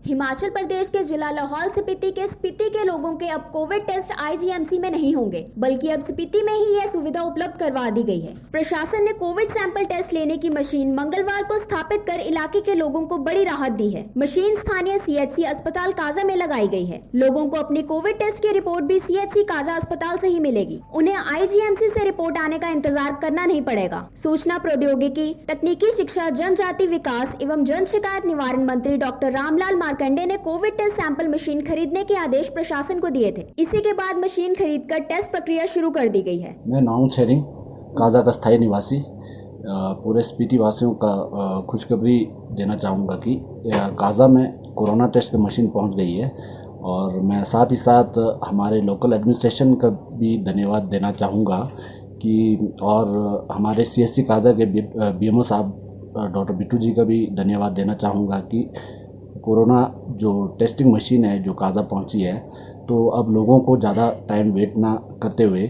हिमाचल प्रदेश के जिला लाहौल स्पीति के लोगों के अब कोविड टेस्ट आईजीएमसी में नहीं होंगे, बल्कि अब स्पीति में ही यह सुविधा उपलब्ध करवा दी गई है। प्रशासन ने कोविड सैंपल टेस्ट लेने की मशीन मंगलवार को स्थापित कर इलाके के लोगों को बड़ी राहत दी है। मशीन स्थानीय सीएचसी अस्पताल काजा में लगाई गई है। लोगों को अपनी कोविड टेस्ट की रिपोर्ट भी सीएचसी काजा अस्पताल से ही मिलेगी। उन्हें आईजीएमसी से रिपोर्ट आने का इंतजार करना नहीं पड़ेगा। सूचना प्रौद्योगिकी, तकनीकी शिक्षा, जनजाति विकास एवं जन शिकायत निवारण मंत्री डॉक्टर रामलाल मार्कंडे ने कोविड टेस्ट सैंपल मशीन खरीदने के आदेश प्रशासन को दिए थे। इसी के बाद मशीन खरीदकर टेस्ट प्रक्रिया शुरू कर दी गई है। मैं नाउन शेयरिंग काजा का स्थायी निवासी पूरे स्पीति वासियों का खुशखबरी देना चाहूँगा कि काजा में कोरोना टेस्ट की मशीन पहुँच गई है और मैं साथ ही साथ हमारे लोकल एडमिनिस्ट्रेशन का भी धन्यवाद देना चाहूँगा कि और हमारे सीएचसी काजा के बीएमओ साहब डॉक्टर बिट्टू जी का भी धन्यवाद देना चाहूँगा कि कोरोना जो टेस्टिंग मशीन है जो काजा पहुंची है, तो अब लोगों को ज़्यादा टाइम वेट ना करते हुए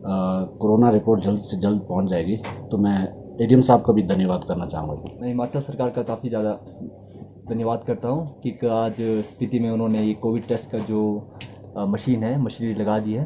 कोरोना रिपोर्ट जल्द से जल्द पहुंच जाएगी। तो मैं एडीएम साहब का भी धन्यवाद करना चाहूँगा। मैं हिमाचल सरकार का काफ़ी ज़्यादा धन्यवाद करता हूँ कि आज स्पीति में उन्होंने ये कोविड टेस्ट का जो मशीन है मशीनरी लगा दी है,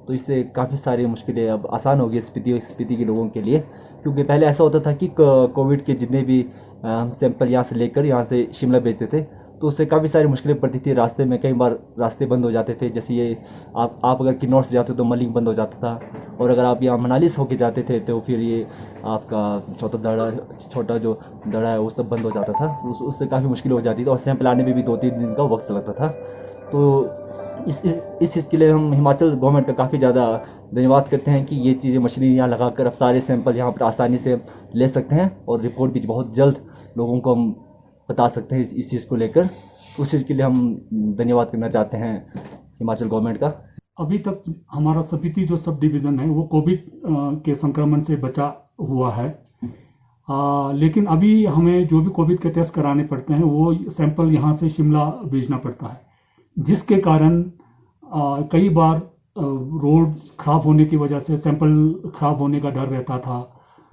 तो इससे काफ़ी सारी मुश्किलें अब आसान हो गई स्पीति के लोगों के लिए। क्योंकि पहले ऐसा होता था कि कोविड के जितने भी हम सैंपल यहाँ से लेकर यहाँ से शिमला भेजते थे, तो उससे काफ़ी सारी मुश्किलें पड़ती थी। रास्ते में कई बार रास्ते बंद हो जाते थे। जैसे ये आप अगर किन्नौर से जाते तो मलिंग बंद हो जाता था, और अगर आप यहाँ मनाली से होके जाते थे तो फिर ये आपका छोटा जो दड़ा है वो सब बंद हो जाता था। उससे काफ़ी मुश्किल हो जाती थी और सैंपल आने में भी 2-3 दिन का वक्त लगता था। तो इस चीज़ के लिए हम हिमाचल गवर्नमेंट का काफ़ी ज़्यादा धन्यवाद करते हैं कि ये चीज़ें मशीनरी यहाँ लगाकर अब सारे सैंपल यहाँ पर आसानी से ले सकते हैं और रिपोर्ट भी बहुत जल्द लोगों को हम बता सकते हैं इस चीज़ को लेकर। उस चीज़ के लिए हम धन्यवाद करना चाहते हैं हिमाचल गवर्नमेंट का। अभी तक हमारा स्पीति जो सब डिवीज़न है वो कोविड के संक्रमण से बचा हुआ है, लेकिन अभी हमें जो भी कोविड के टेस्ट कराने पड़ते हैं वो सैंपल यहाँ से शिमला भेजना पड़ता है, जिसके कारण कई बार रोड खराब होने की वजह से सैंपल खराब होने का डर रहता था।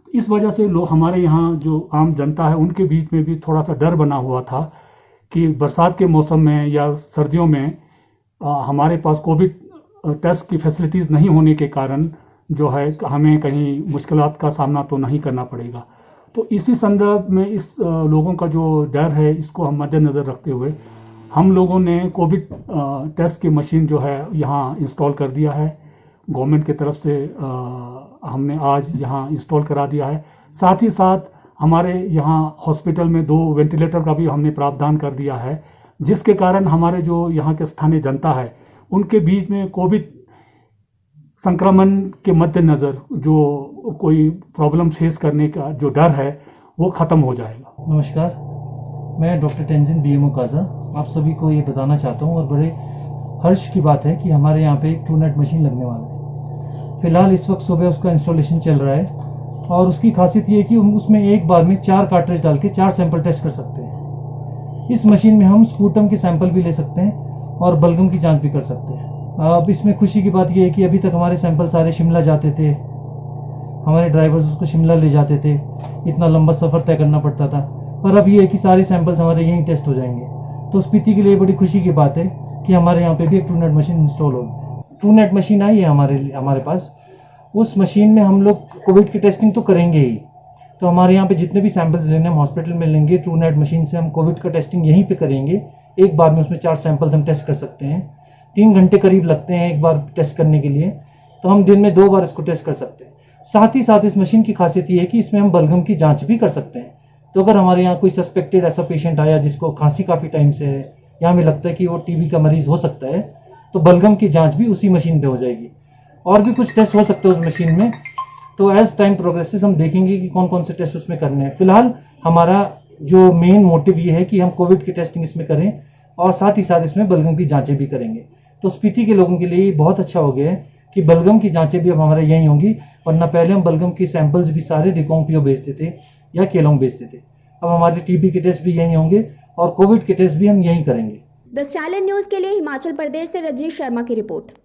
इस वजह से लोग हमारे यहाँ जो आम जनता है उनके बीच में भी थोड़ा सा डर बना हुआ था कि बरसात के मौसम में या सर्दियों में हमारे पास कोविड टेस्ट की फैसिलिटीज़ नहीं होने के कारण जो है हमें कहीं मुश्किलात का सामना तो नहीं करना पड़ेगा। तो इसी संदर्भ में इस लोगों का जो डर है इसको हम मद्देनज़र रखते हुए हम लोगों ने कोविड टेस्ट की मशीन जो है यहाँ इंस्टॉल कर दिया है। गवर्नमेंट की तरफ से हमने आज यहाँ इंस्टॉल करा दिया है। साथ ही साथ हमारे यहाँ हॉस्पिटल में 2 वेंटिलेटर का भी हमने प्रावधान कर दिया है, जिसके कारण हमारे जो यहाँ के स्थानीय जनता है उनके बीच में कोविड संक्रमण के मद्देनज़र जो कोई प्रॉब्लम फेस करने का जो डर है वो ख़त्म हो जाएगा। नमस्कार, मैं डॉक्टर टेंजिन बीएमओ काजा आप सभी को ये बताना चाहता हूँ और बड़े हर्ष की बात है कि हमारे यहाँ पे एक ट्रूनेट मशीन लगने वाला है। फिलहाल इस वक्त सुबह उसका इंस्टॉलेशन चल रहा है और उसकी खासियत ये है कि उसमें एक बार में 4 कार्ट्रिज डाल के 4 सैंपल टेस्ट कर सकते हैं। इस मशीन में हम स्पूटम के सैंपल भी ले सकते हैं और बलगम की जाँच भी कर सकते हैं। अब इसमें खुशी की बात यह है कि अभी तक हमारे सैंपल सारे शिमला जाते थे, हमारे ड्राइवर्स उसको शिमला ले जाते थे, इतना लंबा सफ़र तय करना पड़ता था। पर अब ये है कि सारे सैंपल्स हमारे यहीं टेस्ट हो जाएंगे। तो स्पीति के लिए बड़ी खुशी की बात है कि हमारे यहाँ पे भी एक ट्रूनेट मशीन इंस्टॉल होगी। ट्रूनेट मशीन आई है हमारे पास। उस मशीन में हम लोग कोविड की टेस्टिंग तो करेंगे ही, तो हमारे यहाँ पे जितने भी सैंपल्स लेने हम हॉस्पिटल में लेंगे, ट्रूनेट मशीन से हम कोविड का टेस्टिंग यहीं पे करेंगे। एक बार में उसमें 4 सैंपल्स हम टेस्ट कर सकते हैं। 3 घंटे करीब लगते हैं एक बार टेस्ट करने के लिए, तो हम दिन में 2 बार इसको टेस्ट कर सकते हैं। साथ ही साथ इस मशीन की खासियत ये है कि इसमें हम बलगम की जाँच भी कर सकते हैं। तो अगर हमारे यहाँ कोई सस्पेक्टेड ऐसा पेशेंट आया जिसको खांसी काफ़ी टाइम से है या हमें लगता है कि वो टीबी का मरीज हो सकता है, तो बलगम की जांच भी उसी मशीन पे हो जाएगी। और भी कुछ टेस्ट हो सकते हैं उस मशीन में, तो एज टाइम प्रोग्रेसेस हम देखेंगे कि कौन कौन से टेस्ट उसमें करने हैं। फिलहाल हमारा जो मेन मोटिव ये है कि हम कोविड की टेस्टिंग इसमें करें और साथ ही साथ इसमें बलगम की जाँचें भी करेंगे। तो स्पीति के लोगों के लिए बहुत अच्छा हो गया है कि बलगम की जाँचें भी अब हमारे यहीं होंगी, वरना पहले हम बलगम की सैंपल्स भी सारे रिकांगपिओ भेजते थे या केलोंग भेजते थे। अब हमारे टीबी के टेस्ट भी यहीं होंगे और कोविड के टेस्ट भी हम यहीं करेंगे। द चैलेंज न्यूज के लिए हिमाचल प्रदेश से रजनीश शर्मा की रिपोर्ट।